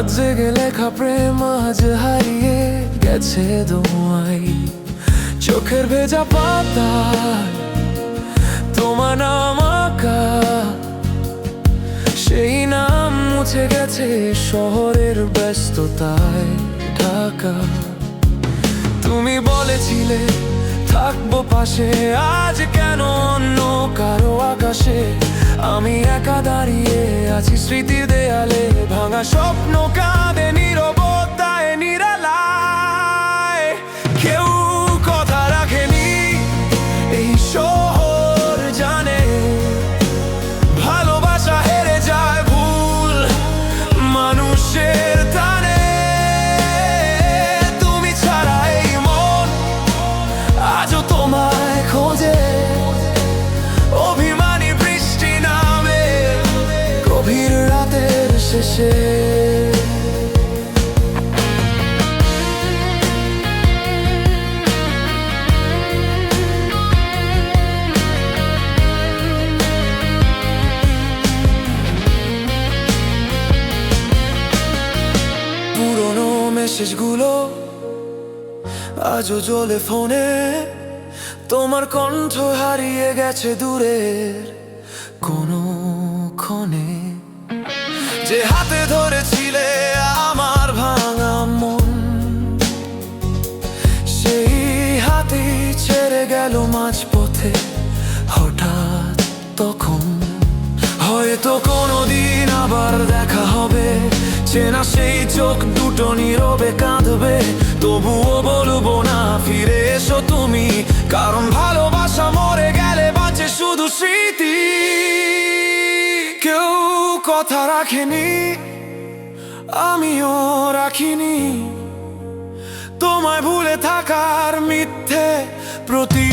রাত জেগে লেখা প্রেম আজ হারিয়ে গেছে তোমায়। চোখের ভেজা পাতা তোমার নাম আঁকা, সেই নাম মুছে গেছে শহরের ব্যস্ততায় ঢাকা। তুমি বলেছিলে থাকবো পাশে, আজ কেন অন্য কারো আকাশে আমি একা দাঁড়িয়ে আছি স্মৃতির দেয়ালে। ভাঙা স্বপ্ন কাঁদে নীরবতায় নিরালায়। কেউ কথা রাখেনি এই শহর জানে, ভালোবাসা হেরে যায় ভুল মানুষের টানে। তুমি ছাড়া এই মন আজও তোমায় খোঁজে, অভিমানী বৃষ্টি নামে গভীর রাতের শেষে। পুরনো মেসেজগুলো আজও জ্বলে ফোনে, তোমার কণ্ঠ হারিয়ে গেছে দূরের কোনো ক্ষণে। যে হাতে ধরেছিলে আমার ভাঙা মন, সেই হাতে ছেড়ে গেল মাঝপথে হঠাৎ তখন। হয়তো কোনোদিন আবার দেখা হবে, চেনা সেই চোখ দুটো নীরবে কাঁদবে। তবুও বলবো না ফিরে এসো তুমি, কারণ ভালোবাসা মরে গেলে বাঁচে শুধু স্মৃতি। কেউ কথা রাখেনি, আমিও রাখিনি তোমায় ভুলে থাকার মিথ্যে প্রতি